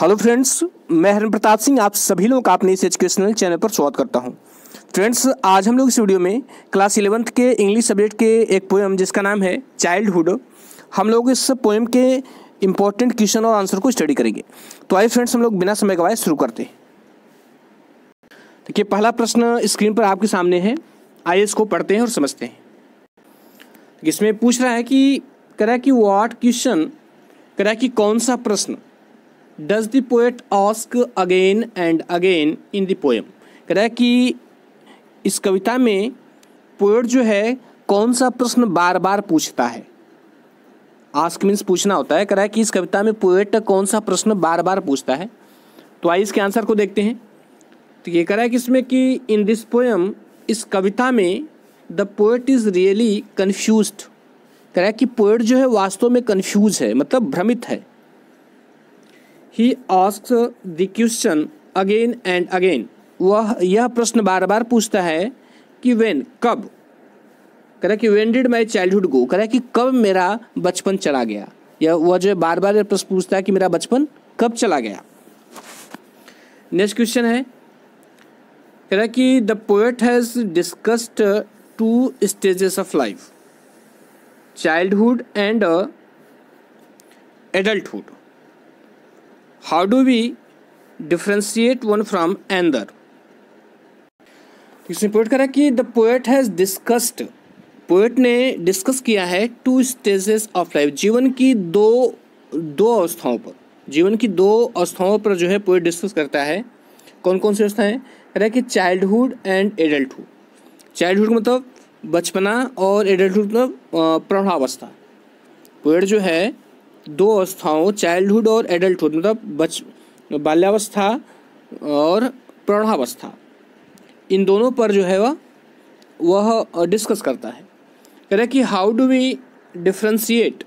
Hello friends, मैं हरिन प्रताप सिंह आप सभी लोगों का अपने इस एजुकेशनल चैनल पर स्वागत करता हूं। फ्रेंड्स, आज हम लोग इस वीडियो में क्लास 11th के इंग्लिश सब्जेक्ट के एक पोएम जिसका नाम है चाइल्डहुड, हम लोग इस पोएम के इंपॉर्टेंट क्वेश्चन और आंसर को स्टडी करेंगे। तो आइए फ्रेंड्स, हम लोग बिना समय गवाए शुरू करते हैं। देखिए, पहला प्रश्न स्क्रीन पर आपके सामने है, आइए इसको पढ़ते हैं और समझते हैं। इसमें पूछ रहा है कि व्हाट क्वेश्चन, कौन सा प्रश्न does the poet ask again and again in the poem. कह रहा है कि इस कविता में पोएट जो है कौन सा प्रश्न बार बार पूछता है। आस्क मीन्स पूछना होता है। कह रहा है कि इस कविता में पोएट कौन सा प्रश्न बार बार पूछता है। तो आइए इसके आंसर को देखते हैं। तो ये कह रहा है कि इसमें कि इन दिस पोएम, इस कविता में the poet is really confused. कह रहा है कि पोएट जो है वास्तव में कन्फ्यूज है, मतलब भ्रमित है। He asks the question again and again. वह यह प्रश्न बार बार पूछता है कि when, कब। कह रहा है कि when did my childhood go। कह रहा है कि कब मेरा बचपन चला गया। या वह जो है बार बार यह प्रश्न पूछता है कि मेरा बचपन कब चला गया। नेक्स्ट क्वेश्चन है, कह रहा है कि the poet has discussed two stages of life, childhood and adulthood. How do we differentiate one from another? इसमें पोएट कह रहा है कि the poet has discussed, poet ने डिस्कस किया है टू स्टेजेस ऑफ लाइफ, जीवन की दो अवस्थाओं पर। जीवन की दो अवस्थाओं पर जो है पोएट डिस्कस करता है। कौन कौन सी अवस्थाएं? कह रहा है कि चाइल्डहुड एंड एडल्टहुड। चाइल्डहुड मतलब बचपना और एडल्टहुड मतलब प्रौढ़ावस्था। पोएट जो है दो अवस्थाओं, चाइल्डहुड और एडल्टहुड मतलब बाल्यावस्था और प्रौढ़ावस्था, इन दोनों पर जो है वह डिस्कस करता है। कह रहा है कि how do we differentiate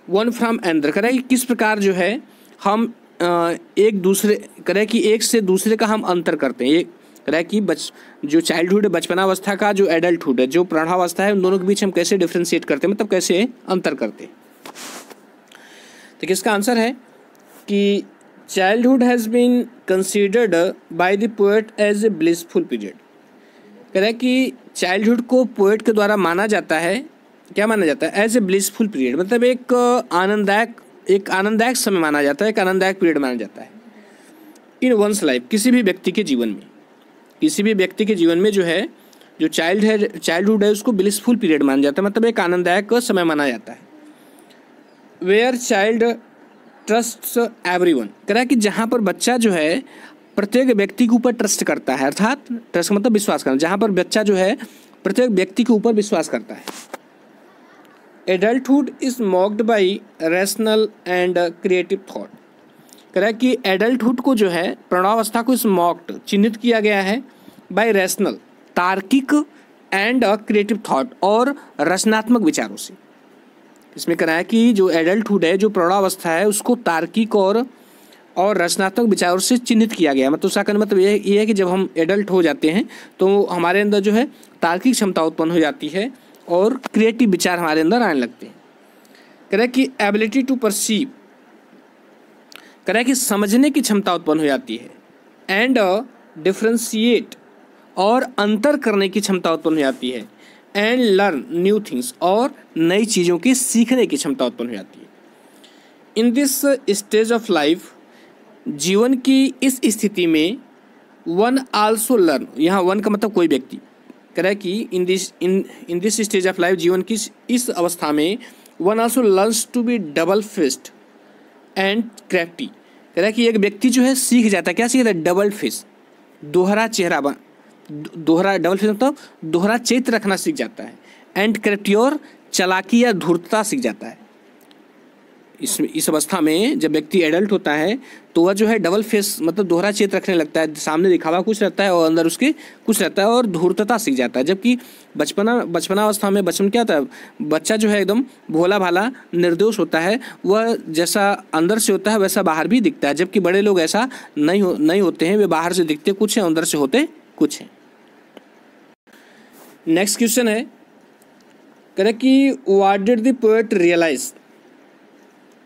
one from another. कह रहा है कि किस प्रकार जो है हम एक दूसरे, कह रहा है कि एक से दूसरे का हम अंतर करते हैं। ये कह रहा है कि जो चाइल्डहुड है बचपनावस्था का, जो एडल्टहुड है जो प्रौढ़ावस्था है, उन दोनों के बीच हम कैसे डिफ्रेंशिएट करते हैं, मतलब कैसे अंतर करते हैं। तो किसका आंसर है कि childhood has been considered by the poet as a blissful period. कह रहा है कि चाइल्डहुड को पोएट के द्वारा माना जाता है, क्या माना जाता है? एज ए ब्लिसफुल पीरियड, मतलब एक आनंददायक समय माना जाता है, एक आनंददायक पीरियड माना जाता है इन वंस लाइफ, किसी भी व्यक्ति के जीवन में। किसी भी व्यक्ति के जीवन में जो है, जो चाइल्डहुड है उसको ब्लिसफुल पीरियड माना जाता है, मतलब एक आनंददायक समय माना जाता है। Where child trusts everyone. कह रहा है कि जहाँ पर बच्चा जो है प्रत्येक व्यक्ति के ऊपर ट्रस्ट करता है, अर्थात ट्रस्ट मतलब विश्वास करना, जहाँ पर बच्चा जो है प्रत्येक व्यक्ति के ऊपर विश्वास करता है। Adulthood is mocked by rational and creative thought. कह रहा है कि एडल्टहुड को जो है, प्रौढ़ावस्था को इस मॉक्ड चिन्हित किया गया है बाई रैशनल, तार्किक, एंड क्रिएटिव थॉट और रचनात्मक विचारों से। इसमें कह रहा है कि जो एडल्टहुड है, जो प्रौढ़ावस्था है, उसको तार्किक और रचनात्मक विचारों से चिन्हित किया गया। मतलब उसका कहने मतलब ये है कि जब हम एडल्ट हो जाते हैं तो हमारे अंदर जो है तार्किक क्षमता उत्पन्न हो जाती है और क्रिएटिव विचार हमारे अंदर आने लगते हैं। कह रहा है कि एबिलिटी टू परसीव, कह रहा है कि समझने की क्षमता उत्पन्न हो जाती है, एंड डिफ्रेंशिएट और अंतर करने की क्षमता उत्पन्न हो जाती है, एंड लर्न न्यू थिंग्स और नई चीज़ों की सीखने की क्षमता उत्पन्न हो जाती है। In this stage of life, जीवन की इस स्थिति में, वन आल्सो लर्न, यहाँ वन का मतलब कोई व्यक्ति। कह रहा है कि in this stage of life, जीवन की इस अवस्था में, one also learns to be double faced and crafty. कह रहा है कि एक व्यक्ति जो है सीख जाता है, क्या सीख जाता है? डबल फेस, दोहरा चेहरा, डबल फेस मतलब दोहरा चरित्र रखना सीख जाता है, एंड क्राफ्टी और चालाकी या धूर्तता सीख जाता है। इस अवस्था में जब व्यक्ति एडल्ट होता है तो वह जो है डबल फेस मतलब दोहरा चरित्र रखने लगता है, सामने दिखावा कुछ रहता है और अंदर उसके कुछ रहता है, और धूर्तता सीख जाता है। जबकि बचपनावस्था में बचपन क्या होता है, बच्चा जो है एकदम भोला भाला निर्दोष होता है, वह जैसा अंदर से होता है वैसा बाहर भी दिखता है। जबकि बड़े लोग ऐसा नहीं होते हैं, वे बाहर से दिखते कुछ हैं, अंदर से होते कुछ हैं। नेक्स्ट क्वेश्चन है, कह रहा है कि what did the poet realise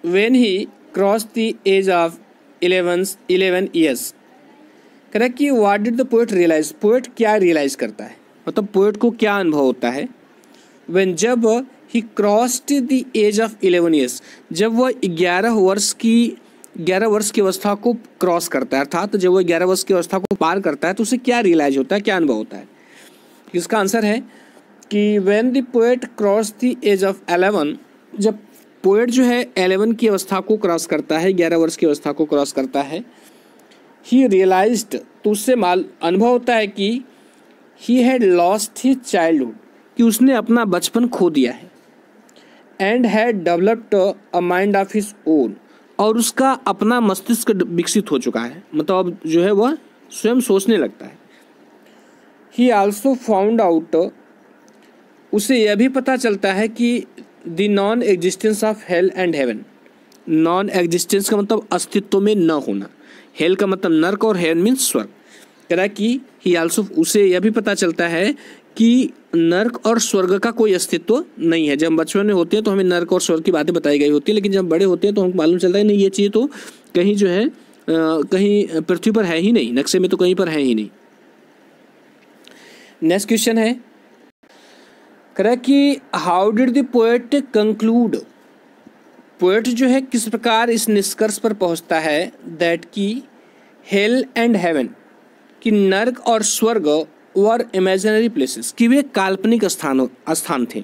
when he crossed the age of 11 years. Correct कि what did the poet realise, poet क्या रियलाइज करता है, मतलब पोएट को क्या अनुभव होता है। व्हेन, जब he crossed the age of 11 years, जब वह 11 वर्ष की अवस्था को क्रॉस करता है, अर्थात जब वह 11 वर्ष की अवस्था को पार करता है तो उसे क्या रियलाइज होता है, क्या अनुभव होता है। इसका आंसर है कि when the poet cross the age of 11, जब पोएट जो है 11 की अवस्था को क्रॉस करता है, 11 वर्ष की अवस्था को क्रॉस करता है, ही रियलाइज्ड, तो उससे अनुभव होता है कि he had lost his childhood, कि उसने अपना बचपन खो दिया है। And had developed a mind of his own, और उसका अपना मस्तिष्क विकसित हो चुका है, मतलब अब जो है वह स्वयं सोचने लगता है। ही आल्सो फाउंड आउट, उसे यह भी पता चलता है कि the non existence of hell and haven, non existence का मतलब अस्तित्व में न होना, हेल का मतलब नर्क और हेवन मीन्स स्वर्ग। कह रहा है कि ही आल्सो, उसे यह भी पता चलता है कि नर्क और स्वर्ग का कोई अस्तित्व नहीं है। जब हम बचपन में होते हैं तो हमें नर्क और स्वर्ग की बातें बताई गई होती है, लेकिन जब बड़े होते हैं तो हमको मालूम चलता है नहीं, ये चीज़ तो कहीं जो है कहीं पृथ्वी पर है ही नहीं, नक्शे में तो कहीं पर है ही नहीं। नेक्स्ट क्वेश्चन है, कह रहा है कि how did the poet conclude, poet जो है किस प्रकार इस निष्कर्ष पर पहुंचता है दैट की हेल एंड हेवन, कि नर्क और स्वर्ग वर इमेजिनरी प्लेसेस, कि वे काल्पनिक स्थान थे।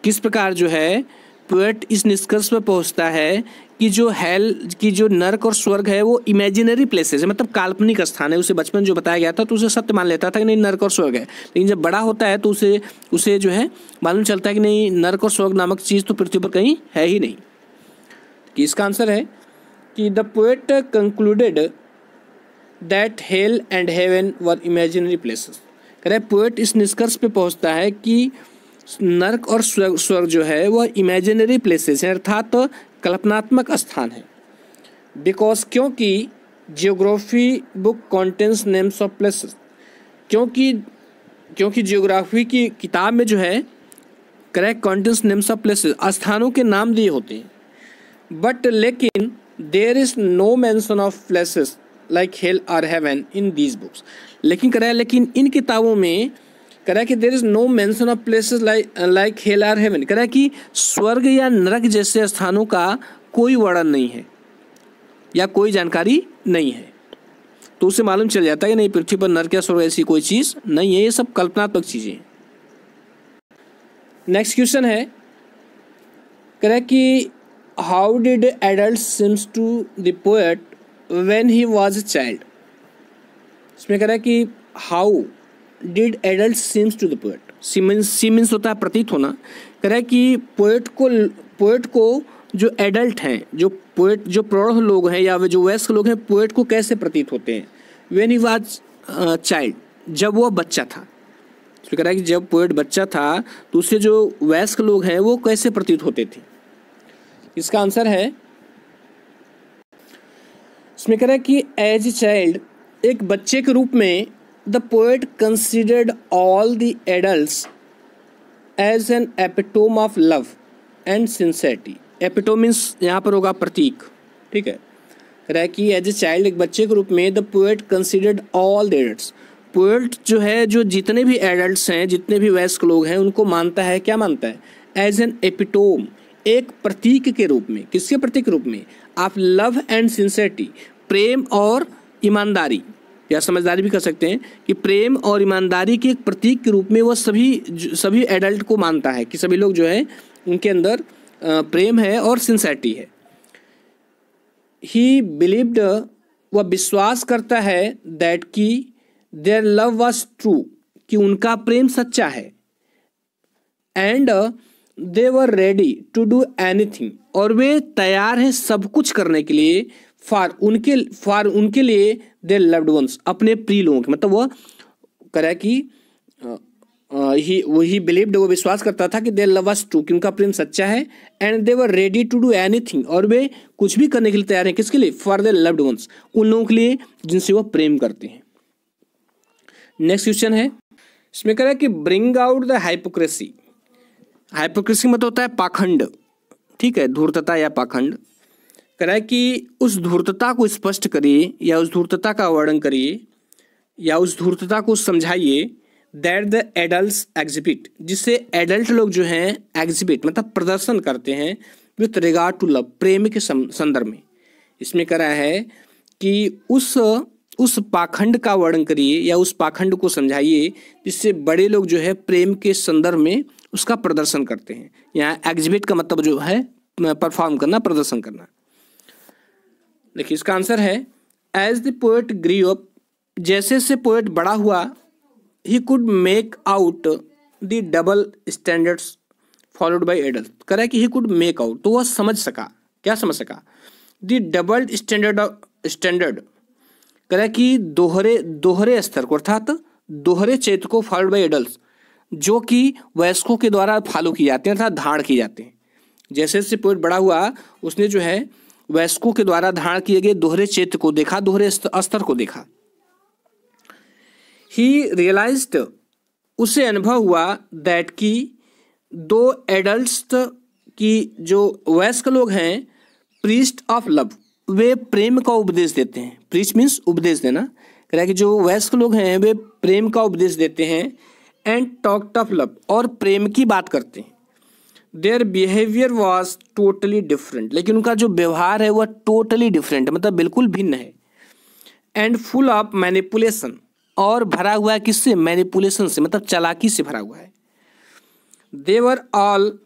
किस प्रकार जो है पोएट इस निष्कर्ष पर पहुंचता है कि जो हेल, की जो नर्क और स्वर्ग है वो इमेजिनरी प्लेसेस है, मतलब काल्पनिक स्थान है। उसे बचपन जो बताया गया था तो उसे सत्य मान लेता था कि नहीं नर्क और स्वर्ग है, लेकिन जब बड़ा होता है तो उसे जो है मालूम चलता है कि नहीं नर्क और स्वर्ग नामक चीज़ तो पृथ्वी पर कहीं है ही नहीं। कि इसका आंसर है कि the poet concluded that hello and haven were imaginary places. कह रहे पोएट इस निष्कर्ष पे पहुंचता है कि नर्क और स्वर्ग जो है वह इमेजिनरी प्लेसेस है, अर्थात कल्पनात्मक स्थान है। बिकॉज, क्योंकि geography book contains names of places, क्योंकि जियोग्राफी की किताब में जो है correct contains names of places, स्थानों के नाम दिए होते हैं। बट लेकिन there is no mention of places like hell और हेवन इन दीज बुक्स, लेकिन इन किताबों में कह रहा है कि there is no mention of places like hell और हेवन, कह रहा है कि स्वर्ग या नरक जैसे स्थानों का कोई वर्णन नहीं है या कोई जानकारी नहीं है। तो उसे मालूम चल जाता है कि नहीं पृथ्वी पर नरक या स्वर्ग ऐसी कोई चीज़ नहीं है, ये सब कल्पनात्मक चीज़ें हैं। नेक्स्ट क्वेश्चन है, कह रहा है कि how did adult seems to the poet when he was a child. इसमें कह रहा है कि how did adult seems to the poet, seems होता है प्रतीत होना। कह रहा है कि पोएट को जो एडल्ट हैं, जो प्रौढ़ लोग हैं या जो वयस्क लोग हैं, पोएट को कैसे प्रतीत होते हैं। व्हेन ही वाज चाइल्ड, जब वह बच्चा था। इसमें कह रहा है कि जब पोएट बच्चा था तो उससे जो वयस्क लोग हैं वो कैसे प्रतीत होते थे। इसका आंसर है, इसमें कह रहा है कि एज ए चाइल्ड, एक बच्चे के रूप में the poet considered all the adults as an epitome of love and sincerity. Epitome means यहाँ पर होगा प्रतीक, ठीक है। कह रहा है कि एज ए चाइल्ड, एक बच्चे के रूप में the poet considered all the adults, poet जो है जो जितने भी एडल्ट्स हैं, जितने भी वयस्क लोग हैं उनको मानता है, क्या मानता है, एज एन एपिटोम, एक प्रतीक के रूप में। किसके प्रतीक के रूप में, ऑफ लव एंड सिंसेरिटी, प्रेम और ईमानदारी या समझदारी भी कर सकते हैं, कि प्रेम और ईमानदारी के एक प्रतीक के रूप में वह सभी एडल्ट को मानता है कि सभी लोग जो है उनके अंदर प्रेम है और सिंसेरिटी है। ही बिलीव्ड, वह विश्वास करता है, दैट की देयर लव वाज ट्रू, कि उनका प्रेम सच्चा है। And they were ready to do anything, और वे तैयार हैं सब कुछ करने के लिए, फॉर उनके लिए देयर लव्ड वंस, अपने प्रिय लोगों के। मतलब वह कह रहा है कि ही बिलीव्ड, वो विश्वास करता था कि देयर लव वाज ट्रू, कि उनका प्रेम सच्चा है। And they were ready to do anything, और वे कुछ भी करने के लिए तैयार हैं, किसके लिए, फॉर देयर लव्ड वंस, उन लोगों के लिए जिनसे वह प्रेम करते हैं। नेक्स्ट क्वेश्चन है, इसमें कह रहा है कि ब्रिंग आउट द हाइपोक्रेसी मतलब होता है पाखंड, ठीक है, धूर्तता या पाखंड। कह रहा है कि उस धूर्तता को स्पष्ट करिए या उस धूर्तता का वर्णन करिए या उस धूर्तता को समझाइए दैट द एडल्ट्स एग्जिबिट, जिससे एडल्ट लोग जो हैं एग्जिबिट मतलब प्रदर्शन करते हैं विथ रिगार्ड टू लव, प्रेम के संदर्भ में। इसमें कह रहा है कि उस पाखंड का वर्णन करिए या उस पाखंड को समझाइए जिससे बड़े लोग जो है प्रेम के संदर्भ में उसका प्रदर्शन करते हैं। यहाँ एग्जिबिट का मतलब जो है परफॉर्म करना, प्रदर्शन करना। देखिए इसका आंसर है as the poet grew up, जैसे से पोएट बड़ा हुआ, he could make out the double standards followed by adult. कह रहा है कि ही कुड मेक आउट, तो वह समझ सका, क्या समझ सका, द डबल स्टैंडर्ड कह रहा है कि दोहरे स्तर को अर्थात दोहरे चैत्य को फॉलोड बाय एडल्ट, जो कि वयस्कों के द्वारा फॉलो किए जाते हैं अर्थात धारण किए जाते हैं। जैसे जैसे पोएट बड़ा हुआ उसने जो है वयस्कों के द्वारा धारण किए गए दोहरे चैत्य को देखा, दोहरे स्तर को देखा। ही रियलाइज्ड, उसे अनुभव हुआ दैट की दो एडल्ट्स की जो वयस्क लोग हैं प्रीस्ट ऑफ लव, वे प्रेम का उपदेश देते हैं। प्रीच मीन्स उपदेश देना। कह रहा है कि जो वयस्क लोग हैं वे प्रेम का उपदेश देते हैं एंड टॉक्ड ऑफ लव, और प्रेम की बात करते हैं। Their behaviour was totally different, लेकिन उनका जो व्यवहार है वह टोटली डिफरेंट मतलब बिल्कुल भिन्न है। एंड फुल ऑफ मैनिपुलेशन, और भरा हुआ है किससे, मैनिपुलेशन से मतलब चालाकी से भरा हुआ है। दे वर ऑल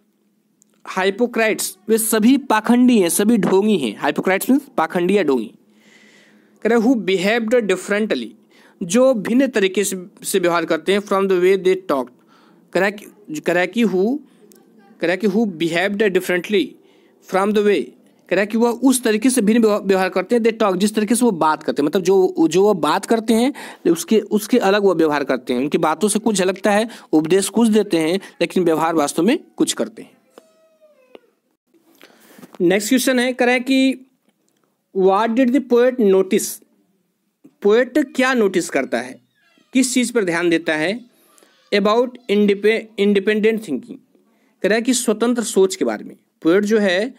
हाइपोक्राइट्स, वे सभी पाखंडी हैं, सभी ढोंगी हैं। हाइपोक्राइट्स मीन्स पाखंडी या ढोंगी। कह रहे हु बिहेव्ड डिफरेंटली, जो भिन्न तरीके से व्यवहार करते हैं from the way they talk. कह रहा है कि who behaved differently from the way, कह रहा है कि वह उस तरीके से भिन्न व्यवहार करते हैं दे टॉक, जिस तरीके से वो बात करते हैं मतलब जो वो बात करते हैं उसके अलग वो व्यवहार करते हैं। उनकी बातों से कुछ झलकता है, उपदेश कुछ देते हैं लेकिन व्यवहार वास्तव में कुछ करते हैं। नेक्स्ट क्वेश्चन है, कह रहा है कि what did the poet notice, poet क्या नोटिस करता है, किस चीज़ पर ध्यान देता है अबाउट इंडिपेंडेंट थिंकिंग। कह रहा है कि स्वतंत्र सोच के बारे में पोएट जो है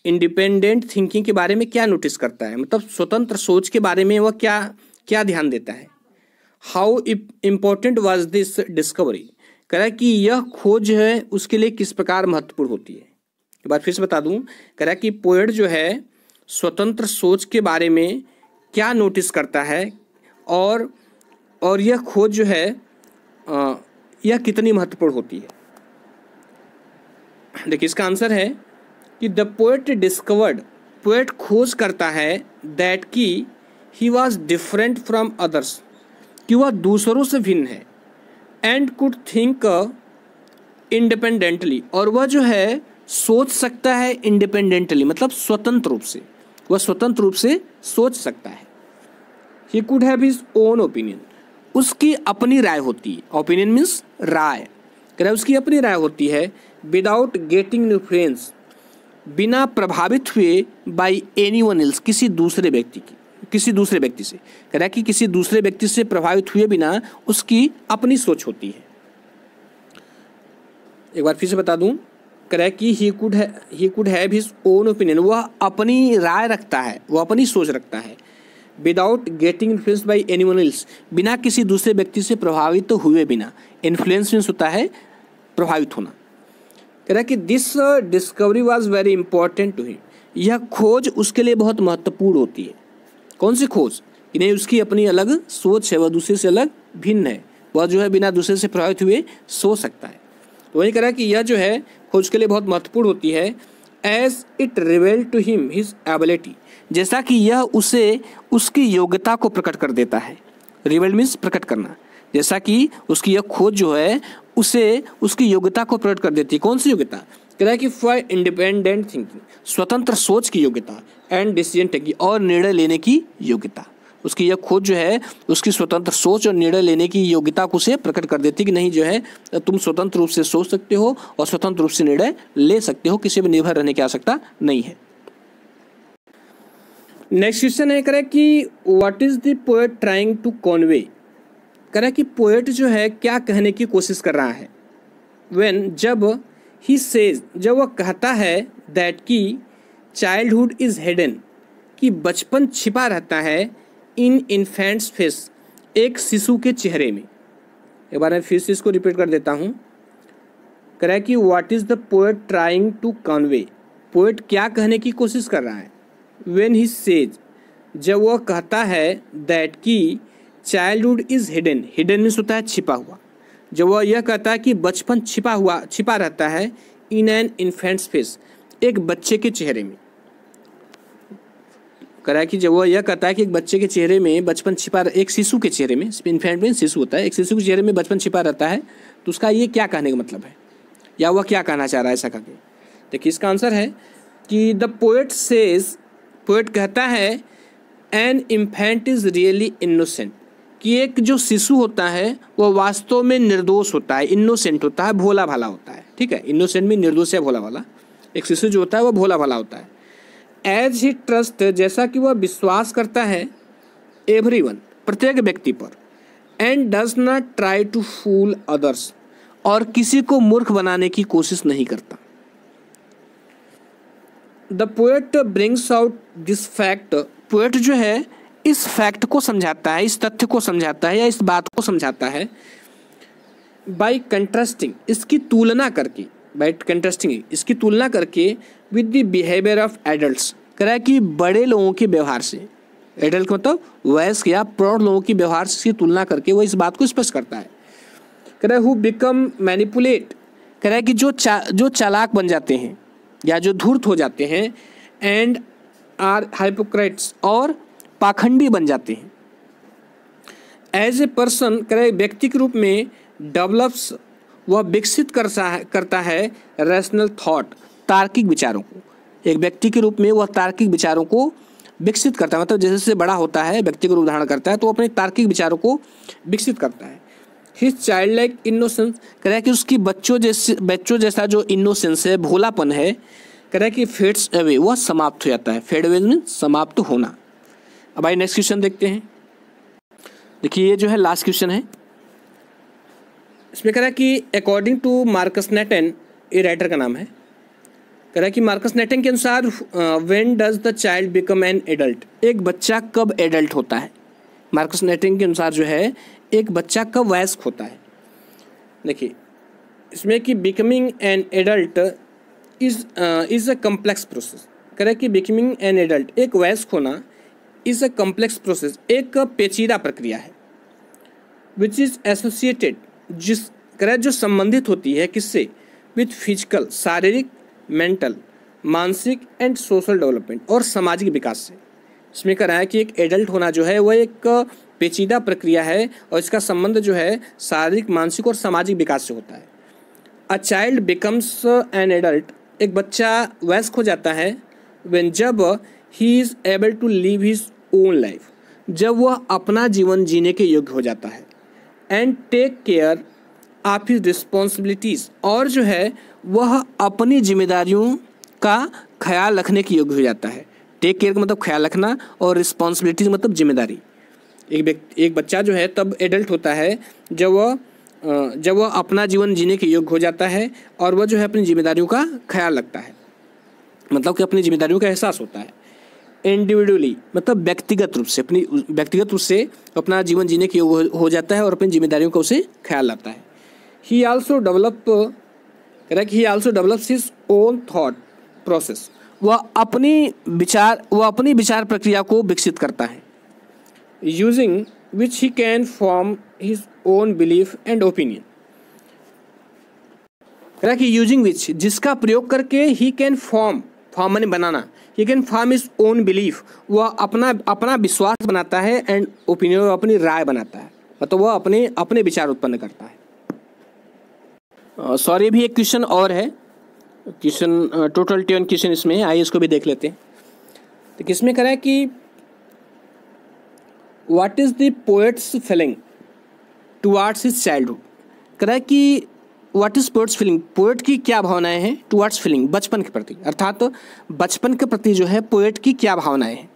इंडिपेंडेंट थिंकिंग के बारे में क्या नोटिस करता है, मतलब स्वतंत्र सोच के बारे में वह क्या ध्यान देता है। How important was this discovery, कह रहा है कि यह खोज है उसके लिए किस प्रकार महत्वपूर्ण होती है। एक बार फिर से बता दूं, कह रहा है कि पोएट जो है स्वतंत्र सोच के बारे में क्या नोटिस करता है और यह खोज जो है यह कितनी महत्वपूर्ण होती है। देखिए इसका आंसर है कि द पोएट डिस्कवर्ड, पोएट खोज करता है दैट की he was different from others, कि वह दूसरों से भिन्न है। एंड कुड थिंक इंडिपेंडेंटली, और वह जो है सोच सकता है इंडिपेंडेंटली मतलब स्वतंत्र रूप से, वह स्वतंत्र रूप से सोच सकता है। He could have his own opinion, उसकी अपनी राय होती है। ओपिनियन मीन्स राय, कह रहा है उसकी अपनी राय होती है। विदाउट गेटिंग इन्फ्लुएंस, बिना प्रभावित हुए बाई एनीवन एल्स, किसी दूसरे व्यक्ति से। कह रहा है कि किसी दूसरे व्यक्ति से प्रभावित हुए बिना उसकी अपनी सोच होती है। एक बार फिर से बता दूं, कह रहा है कि he could have his own opinion, वह अपनी राय रखता है, वह अपनी सोच रखता है। Without getting influence by anyone else, बिना किसी दूसरे व्यक्ति से प्रभावित हुए बिना। इन्फ्लुएंस मीन्स होता है प्रभावित होना। कह रहा है कि this discovery was very important to him, यह खोज उसके लिए बहुत महत्वपूर्ण होती है। कौन सी खोज, कि नहीं उसकी अपनी अलग सोच है, वह दूसरे से अलग भिन्न है, वह जो है बिना दूसरे से प्रभावित हुए सोच सकता है। तो वही कह रहा है कि यह जो है खोज के लिए बहुत महत्वपूर्ण होती है। As it reveal to him his ability, जैसा कि यह उसे उसकी योग्यता को प्रकट कर देता है। रिवेल मीन्स प्रकट करना, जैसा कि उसकी यह खोज जो है उसे उसकी योग्यता को प्रकट कर देती है। कौन सी योग्यता, कह रहा है कि फॉर इंडिपेंडेंट थिंकिंग, स्वतंत्र सोच की योग्यता, एंड डिसीजन टेकिंग, और निर्णय लेने की योग्यता। उसकी यह खोज जो है उसकी स्वतंत्र सोच और निर्णय लेने की योग्यता को से प्रकट कर देती है कि नहीं जो है तुम स्वतंत्र रूप से सोच सकते हो और स्वतंत्र रूप से निर्णय ले सकते हो, किसी पर निर्भर रहने की आवश्यकता नहीं है। नेक्स्ट क्वेश्चन है, कह रहा है कि what is the poet trying to convey, कह रहा है कि पोएट जो है क्या कहने की कोशिश कर रहा है। व्हेन, जब ही सेज, जब वह कहता है दैट की चाइल्डहुड इज हिडन, कि बचपन छिपा रहता है इन इन्फेंट्स फेस, एक शिशु के चेहरे में। एक बार मैं फिर से इसको रिपीट कर देता हूँ। कह रहा है कि what is the poet trying to convey, poet क्या कहने की कोशिश कर रहा है। व्हेन ही सेज, जब वह कहता है दैट कि childhood is hidden, hidden means होता है छिपा हुआ, जब वह यह कहता है कि बचपन छिपा रहता है इन एन इन्फेंट्स फेस, एक बच्चे के चेहरे में। कह रहा है कि जब वह यह कहता है कि एक बच्चे के चेहरे में बचपन छिपा, एक शिशु के चेहरे में, इन्फेंट में शिशु होता है, एक शिशु के चेहरे में बचपन छिपा रहता है, तो उसका ये क्या कहने का मतलब है, या वह क्या कहना चाह रहा है ऐसा करके। देखिए इसका आंसर है कि द पोएट सेज, पोएट कहता है an infant is really innocent, कि एक जो शिशु होता है वह वास्तव में निर्दोष होता है, इनोसेंट होता है, भोला भाला होता है। ठीक है, इनोसेंट में निर्दोष या भोला भाला, एक शिशु जो होता है वह भोला भाला होता है। एज ही ट्रस्ट, जैसा कि वह विश्वास करता है एवरीवन, प्रत्येक व्यक्ति पर, and does not try to fool others, और किसी को मूर्ख बनाने की कोशिश नहीं करता। The poet brings out this fact, poet जो है इस फैक्ट को समझाता है, इस तथ्य को समझाता है या इस बात को समझाता है बाय कंट्रास्टिंग, इसकी तुलना करके, बाय कंट्रास्टिंग इसकी तुलना करके with the behaviour of adults, कह रहा है कि बड़े लोगों के व्यवहार से, एडल्ट मतलब वयस्क या प्रौढ़ लोगों के व्यवहार से तुलना करके वो इस बात को स्पष्ट करता है। कह रहा है हु बिकम मैनिपुलेट, कह रहा है कि जो चालाक बन जाते हैं या जो धूर्त हो जाते हैं, एंड आर हाइपोक्रेट्स, और पाखंडी बन जाते हैं। एज ए पर्सन, कह रहे व्यक्ति के रूप में, डेवलप्स, वह विकसित करता है रैशनल थॉट, तार्किक विचारों को। एक व्यक्ति के रूप में वह तार्किक विचारों को विकसित करता है, मतलब जैसे जैसे बड़ा होता है व्यक्ति को रूप धारण करता है तो अपने तार्किक विचारों को विकसित करता है। हिज चाइल्ड लाइक इनोसेंस, कह रहा है कि उसकी बच्चों जैसा जो इनोसेंस है, भोलापन है, कह रहा है कि फेड्स अवे, वह समाप्त हो जाता है। फेड अवे मीन्स समाप्त होना। अब आइए नेक्स्ट क्वेश्चन देखते हैं। देखिए ये जो है लास्ट क्वेश्चन है, इसमें कह रहा है कि अकॉर्डिंग टू मार्कस नेटन, ये राइटर का नाम है, कह रहा है कि मार्कस नेटन के अनुसार when does the child become an adult, एक बच्चा कब एडल्ट होता है। मार्कस नेटन के अनुसार जो है एक बच्चा कब वयस्क होता है। देखिए इसमें कि becoming an adult is a complex process, कह रहा है कि बिकमिंग एन एडल्ट, एक वयस्क होना, इज अ कम्प्लेक्स प्रोसेस, एक पेचीदा प्रक्रिया है, विच इज एसोसिएटेड, जिस कह रहा है जो संबंधित होती है किससे, विथ फिजिकल, शारीरिक, मेंटल, मानसिक एंड सोशल डेवलपमेंट, और सामाजिक विकास से। इसमें कह रहा है कि एक एडल्ट होना जो है वह एक पेचीदा प्रक्रिया है और इसका संबंध जो है शारीरिक, मानसिक और सामाजिक विकास से होता है। A child becomes an adult, एक बच्चा वयस्क हो जाता है, व्हेन, जब he is able to live his own life, जब वह अपना जीवन जीने के योग्य हो जाता है, and take care of his responsibilities, और जो है वह अपनी जिम्मेदारियों का ख्याल रखने के योग्य हो जाता है। टेक केयर का मतलब ख्याल रखना और रिस्पॉन्सिबिलिटीज मतलब जिम्मेदारी। एक बच्चा जो है तब एडल्ट होता है जब वह अपना जीवन जीने के योग्य हो जाता है और वह जो है अपनी जिम्मेदारियों का ख्याल रखता है, मतलब कि अपनी जिम्मेदारियों का एहसास होता है। इंडिविजुअली मतलब व्यक्तिगत रूप से अपना जीवन जीने के योग्य हो जाता है और अपनी जिम्मेदारियों का उसे ख्याल रखता है। ही also develops his own thought process, वह अपनी विचार प्रक्रिया को विकसित करता है। Using which he can form his own belief and opinion, कह रहा कि यूजिंग विच, जिसका प्रयोग करके ही कैन फॉर्म माने बनाना, he can form his own belief, वह अपना विश्वास बनाता है, एंड ओपिनियन, अपनी राय बनाता है, मतलब वह अपने विचार उत्पन्न करता है। सॉरी भी एक क्वेश्चन और है, क्वेश्चन टोटल 10 क्वेश्चन इसमें, आइए इसको भी देख लेते हैं। तो किसमें कह रहा है कि what is the poets feeling towards his childhood, कह रहा है कि what is poets feeling, poet की क्या भावनाएं हैं टुवार्ड्स फीलिंग, बचपन के प्रति, अर्थात बचपन के प्रति जो है पोएट की क्या भावनाएं हैं।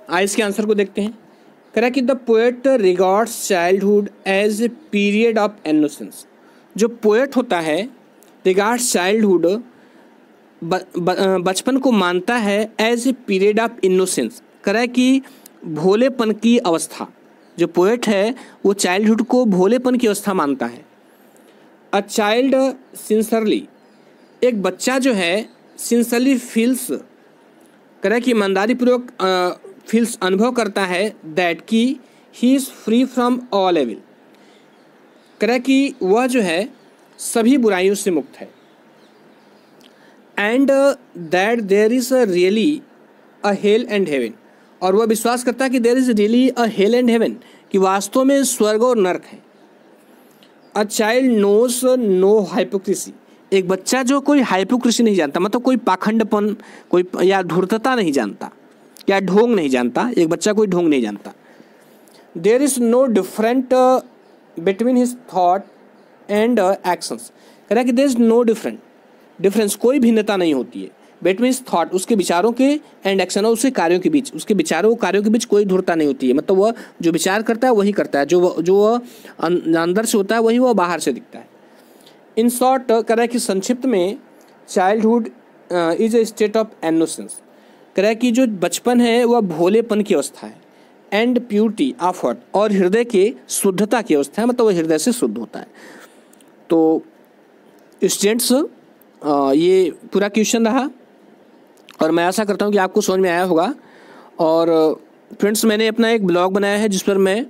आइए इसके आंसर को देखते हैं। कह रहा है कि the poet regards childhood as a period of innocence, जो पोएट होता है रिगार्ड्स चाइल्डहुड बचपन को मानता है as a period of innocence, कह रहा है कि भोलेपन की अवस्था। जो पोएट है वो चाइल्डहुड को भोलेपन की अवस्था मानता है। अ चाइल्ड सिंसरली, एक बच्चा जो है सिंसरली फील्स, कह रहा है कि ईमानदारी पूर्वक फील्स अनुभव करता है दैट कि he is free from all evil, कह रहा है कि वह जो है सभी बुराइयों से मुक्त है। And that there is really a hell and heaven, और वह विश्वास करता है कि there is really a hell and heaven, कि वास्तव में स्वर्ग और नरक है। A child knows no hypocrisy, एक बच्चा जो कोई हाइपोक्रेसी नहीं जानता, मतलब कोई पाखंडपन, कोई या धूर्तता नहीं जानता, या ढोंग नहीं जानता, एक बच्चा कोई ढोंग नहीं जानता। There is no different between his thought and actions, कह रहा है कि देयर इज़ नो डिफरेंस, कोई भिन्नता नहीं होती है बिटवीन हिज थॉट, उसके विचारों के, एंड एक्शन, और उसके कार्यों के बीच, उसके विचारों कार्यों के बीच कोई धूर्तता नहीं होती है। मतलब वह जो विचार करता है वही करता है, जो वह अंदर से होता है वही वह बाहर से दिखता है। इन शॉर्ट, कह रहा है कि संक्षिप्त में childhood is a state of innocence, कह रहा है कि जो बचपन है वह भोलेपन की अवस्था है, एंड प्योरिटी ऑफ हार्ट, और हृदय के शुद्धता की अवस्था है, मतलब वह हृदय से शुद्ध होता है। तो स्टूडेंट्स, ये पूरा क्वेश्चन रहा और मैं आशा करता हूँ कि आपको समझ में आया होगा। और फ्रेंड्स, मैंने अपना एक ब्लॉग बनाया है जिस पर मैं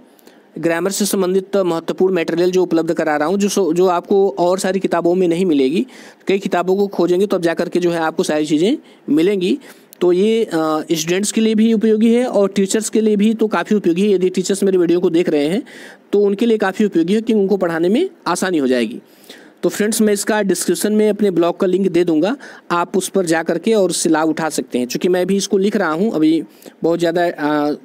ग्रामर से संबंधित महत्वपूर्ण मटेरियल जो उपलब्ध करा रहा हूँ, जो आपको और सारी किताबों में नहीं मिलेगी। कई किताबों को खोजेंगे तो अब जा करके जो है आपको सारी चीज़ें मिलेंगी। तो ये स्टूडेंट्स के लिए भी उपयोगी है और टीचर्स के लिए भी तो काफ़ी उपयोगी है। यदि टीचर्स मेरे वीडियो को देख रहे हैं तो उनके लिए काफ़ी उपयोगी है, क्योंकि उनको पढ़ाने में आसानी हो जाएगी। तो फ्रेंड्स, मैं इसका डिस्क्रिप्शन में अपने ब्लॉग का लिंक दे दूंगा, आप उस पर जा करके और उससे लाभ उठा सकते हैं। चूँकि मैं भी इसको लिख रहा हूँ, अभी बहुत ज़्यादा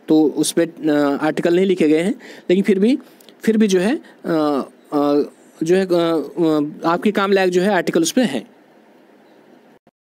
तो उस पर आर्टिकल नहीं लिखे गए हैं, लेकिन फिर भी जो है आपके काम लायक जो है आर्टिकल उस पर है।